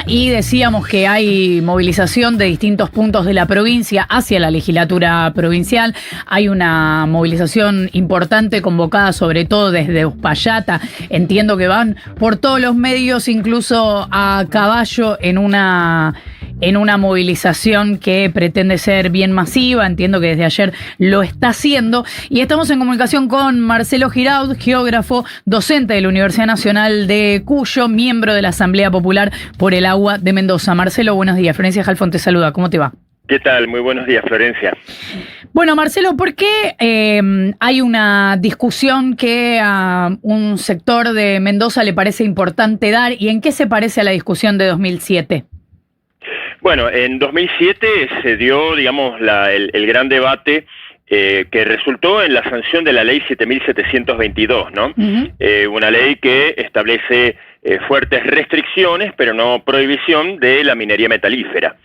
y decíamos que hay movilización de distintos puntos de la provincia hacia la legislatura provincial. Hay una movilización importante convocada sobre todo desde Uspallata. Entiendo que van por todos los medios, incluso a caballo en una movilización que pretende ser bien masiva. Entiendo que desde ayer lo está haciendo. Y estamos en comunicación con Marcelo Giraud, geógrafo, docente de la Universidad Nacional de Cuyo, miembro de la Asamblea Popular por el Agua de Mendoza. Marcelo, buenos días. Florencia Halfon te saluda. ¿Cómo te va? ¿Qué tal? Muy buenos días, Florencia. Bueno, Marcelo, ¿por qué hay una discusión que a un sector de Mendoza le parece importante dar y en qué se parece a la discusión de 2007? Bueno, en 2007 se dio, digamos, el gran debate que resultó en la sanción de la ley 7722, ¿no? Una ley que establece fuertes restricciones, pero no prohibición de la minería metalífera.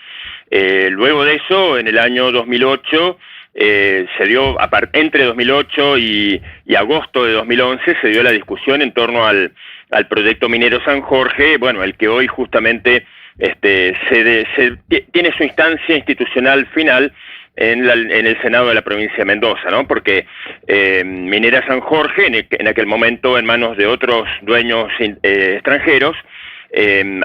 Luego de eso, en el año 2008, se dio, entre 2008 y agosto de 2011, se dio la discusión en torno al proyecto minero San Jorge, bueno, el que hoy justamente tiene su instancia institucional final en el Senado de la provincia de Mendoza, ¿no? Porque Minera San Jorge, en aquel momento en manos de otros dueños extranjeros,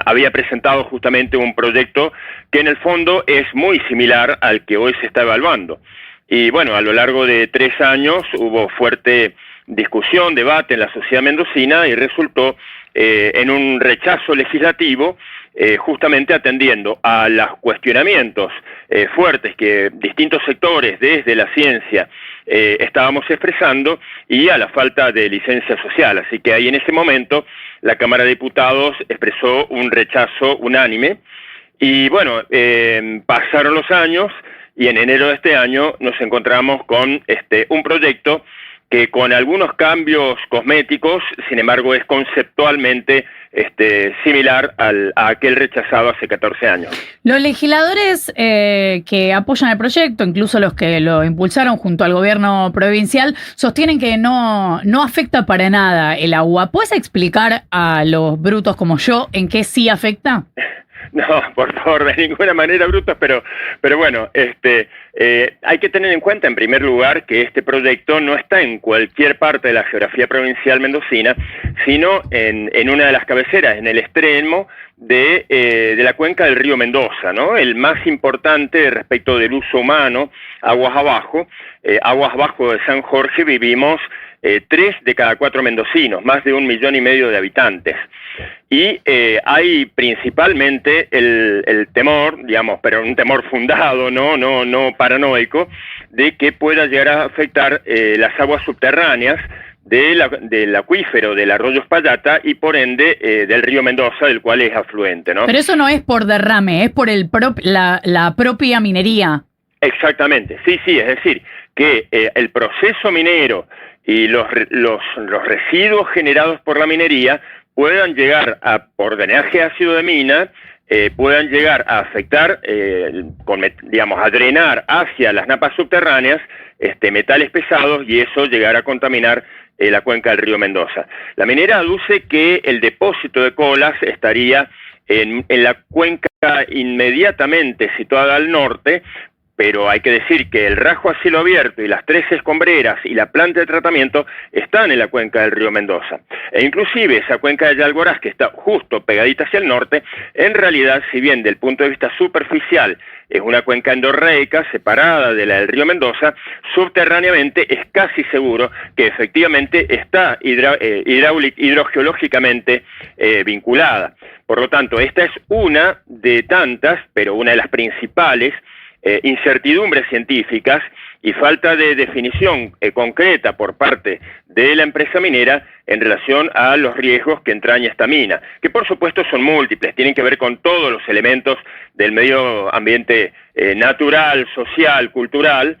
había presentado justamente un proyecto que en el fondo es muy similar al que hoy se está evaluando. Y bueno, a lo largo de 3 años hubo fuerte discusión, debate en la sociedad mendocina y resultó en un rechazo legislativo, justamente atendiendo a los cuestionamientos fuertes que distintos sectores desde la ciencia estábamos expresando y a la falta de licencia social. Así que ahí en ese momento la Cámara de Diputados expresó un rechazo unánime y bueno, pasaron los años y en enero de este año nos encontramos con un proyecto que con algunos cambios cosméticos, sin embargo, es conceptualmente similar a aquel rechazado hace 14 años. Los legisladores que apoyan el proyecto, incluso los que lo impulsaron junto al gobierno provincial, sostienen que no afecta para nada el agua. ¿Puedes explicar a los brutos como yo en qué sí afecta? No, por favor, de ninguna manera, brutos, pero bueno, hay que tener en cuenta, en primer lugar, que este proyecto no está en cualquier parte de la geografía provincial mendocina, sino en una de las cabeceras, en el extremo de la cuenca del río Mendoza, ¿no? El más importante respecto del uso humano, aguas abajo de San Jorge vivimos 3 de cada 4 mendocinos, más de 1,5 millones de habitantes. Y hay principalmente el temor, digamos, pero un temor fundado, no paranoico, de que pueda llegar a afectar las aguas subterráneas del acuífero del arroyo Uspallata y por ende del río Mendoza, del cual es afluente, ¿no? Pero eso no es por derrame, es por la propia minería. Exactamente, sí, es decir, que el proceso minero y los residuos generados por la minería puedan llegar por drenaje ácido de mina, puedan llegar a afectar, a drenar hacia las napas subterráneas metales pesados y eso llegar a contaminar la cuenca del río Mendoza. La minera aduce que el depósito de colas estaría en la cuenca inmediatamente situada al norte, pero hay que decir que el rajo a cielo abierto y las 3 escombreras y la planta de tratamiento están en la cuenca del río Mendoza. E inclusive esa cuenca de Yalgoraz, que está justo pegadita hacia el norte, en realidad, si bien del punto de vista superficial es una cuenca endorreica separada de la del río Mendoza, subterráneamente es casi seguro que efectivamente está hidrogeológicamente vinculada. Por lo tanto, esta es una de tantas, pero una de las principales incertidumbres científicas y falta de definición concreta por parte de la empresa minera en relación a los riesgos que entraña esta mina, que por supuesto son múltiples, tienen que ver con todos los elementos del medio ambiente natural, social, cultural,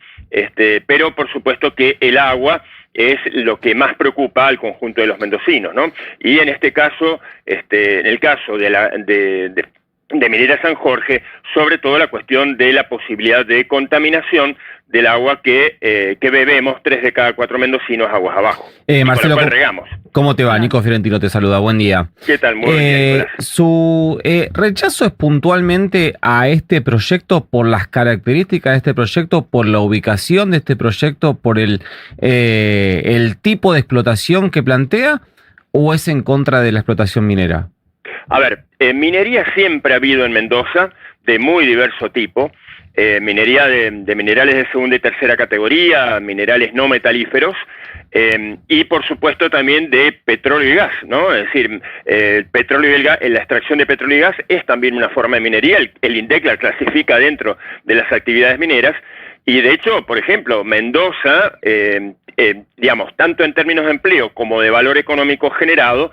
pero por supuesto que el agua es lo que más preocupa al conjunto de los mendocinos, ¿no? Y en este caso, en el caso de de Minera San Jorge, sobre todo la cuestión de la posibilidad de contaminación del agua que bebemos 3 de cada 4 mendocinos aguas abajo. Marcelo, con la cual regamos. ¿Cómo te va? Nico Fiorentino te saluda, buen día. ¿Qué tal? Muy bien, Nicolás. ¿Su rechazo es puntualmente a este proyecto por las características de este proyecto, por la ubicación de este proyecto, por el tipo de explotación que plantea, o es en contra de la explotación minera? A ver, minería siempre ha habido en Mendoza, de muy diverso tipo, minería de minerales de segunda y tercera categoría, minerales no metalíferos, y por supuesto también de petróleo y gas, ¿no? Es decir, el petróleo y el gas, la extracción de petróleo y gas es también una forma de minería, el INDEC la clasifica dentro de las actividades mineras, y de hecho, por ejemplo, Mendoza, digamos, tanto en términos de empleo como de valor económico generado,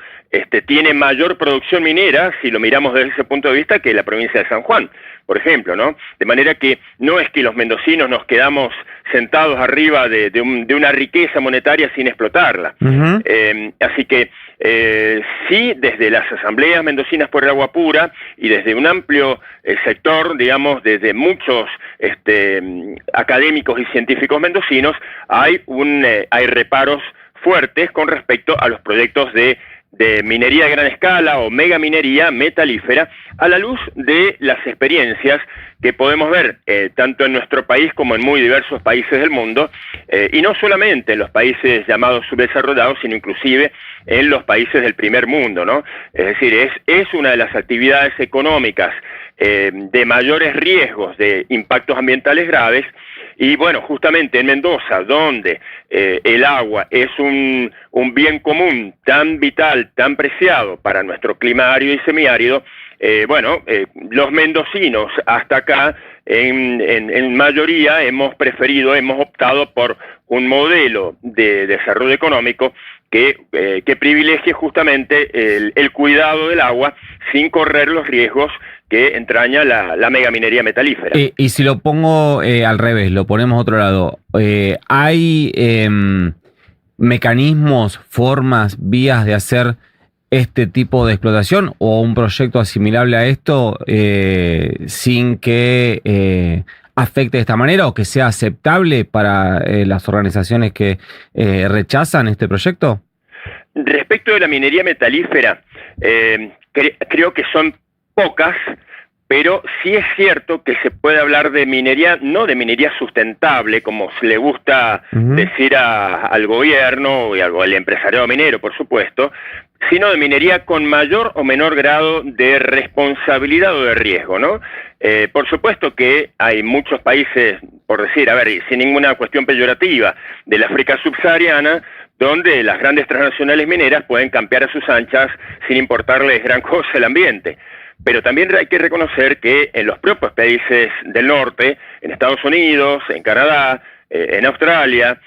tiene mayor producción minera, si lo miramos desde ese punto de vista, que la provincia de San Juan, por ejemplo, ¿no? De manera que no es que los mendocinos nos quedamos sentados arriba de una riqueza monetaria sin explotarla. Uh-huh. Así que sí, desde las asambleas mendocinas por el agua pura y desde un amplio sector, digamos, desde muchos académicos y científicos mendocinos, hay reparos fuertes con respecto a los proyectos de minería de gran escala o megaminería metalífera, a la luz de las experiencias que podemos ver tanto en nuestro país como en muy diversos países del mundo, y no solamente en los países llamados subdesarrollados, sino inclusive en los países del primer mundo, ¿no? Es decir, es una de las actividades económicas de mayores riesgos de impactos ambientales graves. Y bueno, justamente en Mendoza, donde el agua es un bien común tan vital, tan preciado para nuestro clima árido y semiárido, los mendocinos hasta acá, en mayoría, hemos optado por un modelo de desarrollo económico que privilegie justamente el cuidado del agua sin correr los riesgos que entraña la megaminería metalífera. Y si lo pongo al revés, lo ponemos a otro lado, ¿hay mecanismos, formas, vías de hacer este tipo de explotación o un proyecto asimilable a esto sin que afecte de esta manera o que sea aceptable para las organizaciones que rechazan este proyecto? Respecto de la minería metalífera, creo que son pocas, pero sí es cierto que se puede hablar de minería, no de minería sustentable, como se le gusta decir al gobierno y al empresariado minero, por supuesto, sino de minería con mayor o menor grado de responsabilidad o de riesgo, ¿no? Por supuesto que hay muchos países, por decir, a ver, sin ninguna cuestión peyorativa, del África subsahariana, donde las grandes transnacionales mineras pueden campear a sus anchas sin importarles gran cosa el ambiente. Pero también hay que reconocer que en los propios países del norte, en Estados Unidos, en Canadá, en Australia,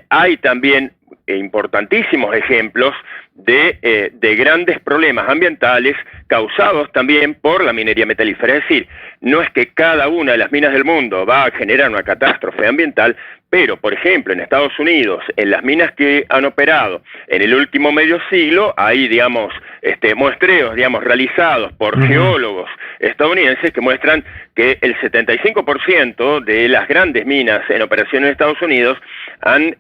hay también importantísimos ejemplos de grandes problemas ambientales causados también por la minería metalífera. Es decir, no es que cada una de las minas del mundo va a generar una catástrofe ambiental, pero, por ejemplo, en Estados Unidos, en las minas que han operado en el último medio siglo, hay, digamos, muestreos, digamos, realizados por geólogos estadounidenses que muestran que el 75% de las grandes minas en operación en Estados Unidos han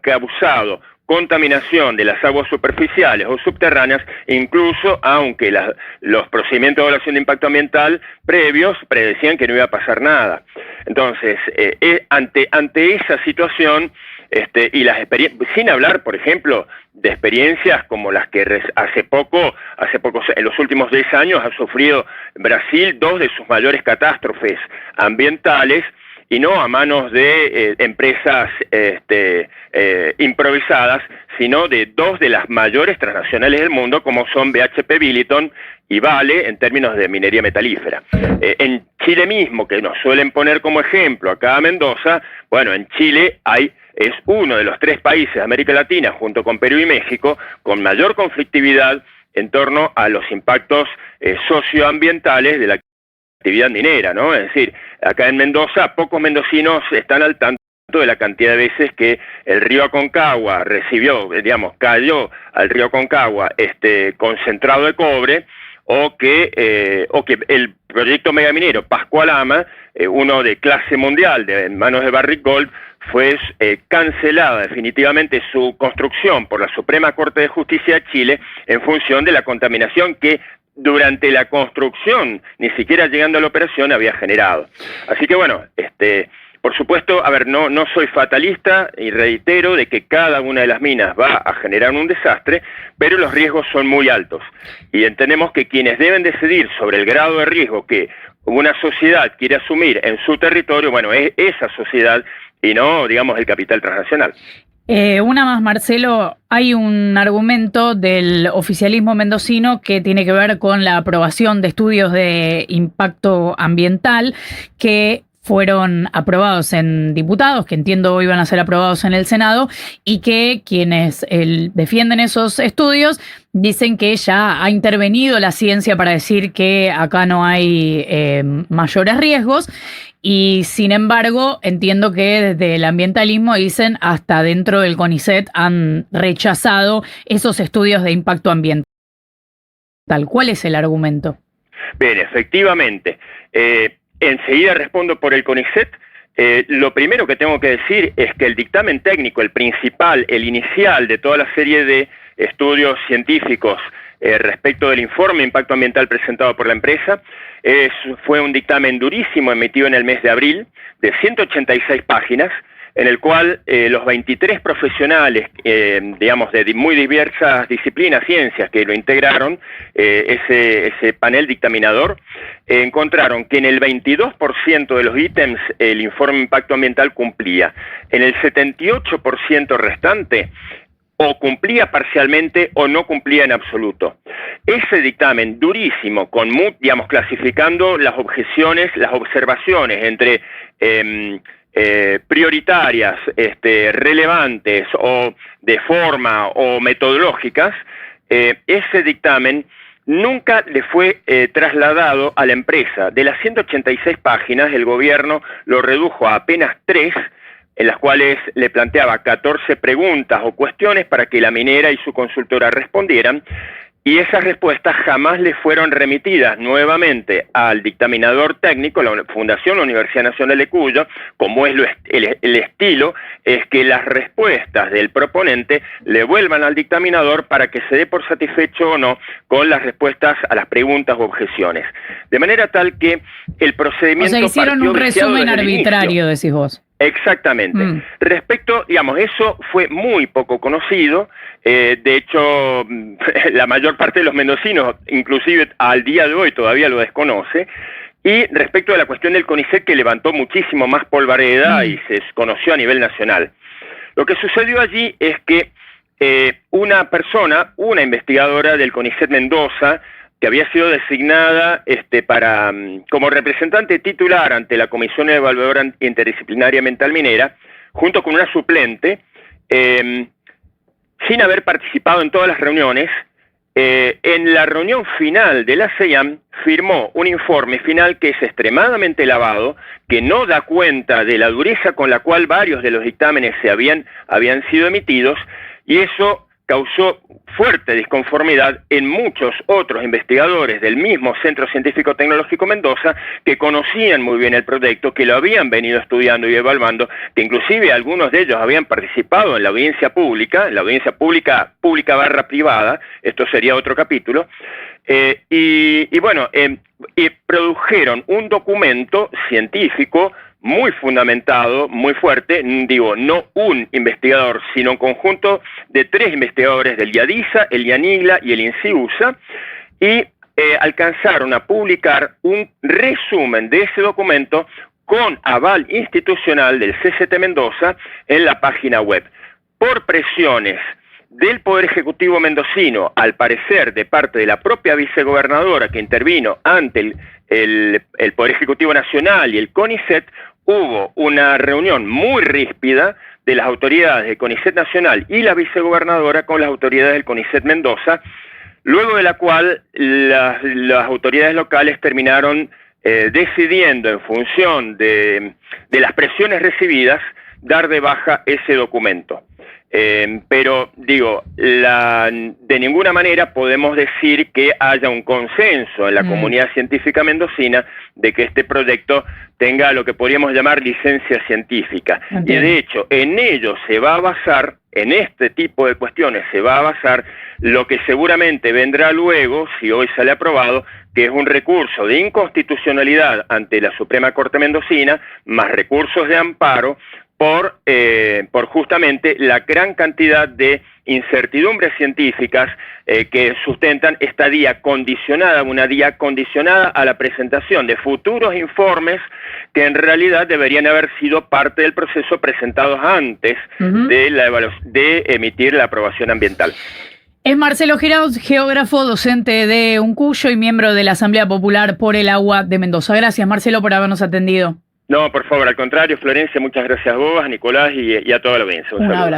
causado contaminación de las aguas superficiales o subterráneas, incluso aunque los procedimientos de evaluación de impacto ambiental previos predecían que no iba a pasar nada. Entonces, ante esa situación, y las experiencias, sin hablar, por ejemplo, de experiencias como las que hace poco, en los últimos 10 años, ha sufrido Brasil 2 de sus mayores catástrofes ambientales, y no a manos de empresas improvisadas, sino de 2 de las mayores transnacionales del mundo, como son BHP Billiton y Vale, en términos de minería metalífera. En Chile mismo, que nos suelen poner como ejemplo acá a Mendoza, bueno, en Chile es uno de los 3 países de América Latina, junto con Perú y México, con mayor conflictividad en torno a los impactos socioambientales de la actividad minera, ¿no? Es decir, acá en Mendoza, pocos mendocinos están al tanto de la cantidad de veces que el río Aconcagua cayó al río Aconcagua concentrado de cobre, o que el proyecto megaminero Pascualama, uno de clase mundial, en manos de Barrick Gold, fue cancelada definitivamente su construcción por la Suprema Corte de Justicia de Chile en función de la contaminación que durante la construcción, ni siquiera llegando a la operación, había generado. Así que bueno, por supuesto, a ver, no soy fatalista y reitero de que cada una de las minas va a generar un desastre, pero los riesgos son muy altos. Y entendemos que quienes deben decidir sobre el grado de riesgo que una sociedad quiere asumir en su territorio, bueno, es esa sociedad y no, digamos, el capital transnacional. Una más, Marcelo, hay un argumento del oficialismo mendocino que tiene que ver con la aprobación de estudios de impacto ambiental que fueron aprobados en diputados, que entiendo iban a ser aprobados en el Senado, y que quienes defienden esos estudios dicen que ya ha intervenido la ciencia para decir que acá no hay mayores riesgos. Y sin embargo, entiendo que desde el ambientalismo dicen hasta dentro del CONICET han rechazado esos estudios de impacto ambiental. ¿Cuál es el argumento? Bien, efectivamente. Enseguida respondo por el CONICET. Lo primero que tengo que decir es que el dictamen técnico, el principal, el inicial de toda la serie de estudios científicos respecto del informe de impacto ambiental presentado por la empresa, fue un dictamen durísimo emitido en el mes de abril, de 186 páginas, en el cual los 23 profesionales, digamos, de muy diversas disciplinas, ciencias, que lo integraron, ese panel dictaminador, encontraron que en el 22% de los ítems el informe de impacto ambiental cumplía. En el 78% restante, o cumplía parcialmente o no cumplía en absoluto. Ese dictamen durísimo, digamos, clasificando las objeciones, las observaciones entre prioritarias, relevantes o de forma o metodológicas, ese dictamen nunca le fue trasladado a la empresa. De las 186 páginas, el gobierno lo redujo a apenas 3, en las cuales le planteaba 14 preguntas o cuestiones para que la minera y su consultora respondieran, y esas respuestas jamás le fueron remitidas nuevamente al dictaminador técnico, la Fundación Universidad Nacional de Cuyo. Como es el estilo, es que las respuestas del proponente le vuelvan al dictaminador para que se dé por satisfecho o no con las respuestas a las preguntas o objeciones. De manera tal que el procedimiento... O sea, hicieron un resumen arbitrario, decís vos. Exactamente. Respecto, digamos, eso fue muy poco conocido. De hecho, la mayor parte de los mendocinos, inclusive al día de hoy, todavía lo desconoce. Y respecto de la cuestión del CONICET, que levantó muchísimo más polvareda y se conoció a nivel nacional. Lo que sucedió allí es que una investigadora del CONICET Mendoza, que había sido designada como representante titular ante la Comisión Evaluadora Interdisciplinaria Ambiental Minera, junto con una suplente, sin haber participado en todas las reuniones, en la reunión final de la CEIAM firmó un informe final que es extremadamente lavado, que no da cuenta de la dureza con la cual varios de los dictámenes habían sido emitidos, y eso causó fuerte disconformidad en muchos otros investigadores del mismo Centro Científico Tecnológico Mendoza, que conocían muy bien el proyecto, que lo habían venido estudiando y evaluando, que inclusive algunos de ellos habían participado en la audiencia pública /privada, esto sería otro capítulo, y produjeron un documento científico muy fundamentado, muy fuerte, digo, no un investigador, sino un conjunto de 3 investigadores del IADISA, el IANIGLA y el INCIUSA, y alcanzaron a publicar un resumen de ese documento con aval institucional del CCT Mendoza en la página web. Por presiones del Poder Ejecutivo mendocino, al parecer de parte de la propia vicegobernadora que intervino ante el Poder Ejecutivo Nacional y el CONICET, hubo una reunión muy ríspida de las autoridades del CONICET Nacional y la vicegobernadora con las autoridades del CONICET Mendoza, luego de la cual las autoridades locales terminaron decidiendo, en función de las presiones recibidas, dar de baja ese documento. Pero digo, de ninguna manera podemos decir que haya un consenso en la comunidad científica mendocina de que este proyecto tenga lo que podríamos llamar licencia científica. Y de hecho, en ello se va a basar, en este tipo de cuestiones se va a basar lo que seguramente vendrá luego, si hoy sale aprobado, que es un recurso de inconstitucionalidad ante la Suprema Corte Mendocina, más recursos de amparo, por justamente la gran cantidad de incertidumbres científicas que sustentan esta una DIA condicionada a la presentación de futuros informes que en realidad deberían haber sido parte del proceso presentados antes de emitir la aprobación ambiental. Es Marcelo Giraud, geógrafo, docente de Uncuyo y miembro de la Asamblea Popular por el Agua de Mendoza. Gracias, Marcelo, por habernos atendido. No, por favor, al contrario, Florencia, muchas gracias a vos, a Nicolás y a toda la audiencia. Un abrazo.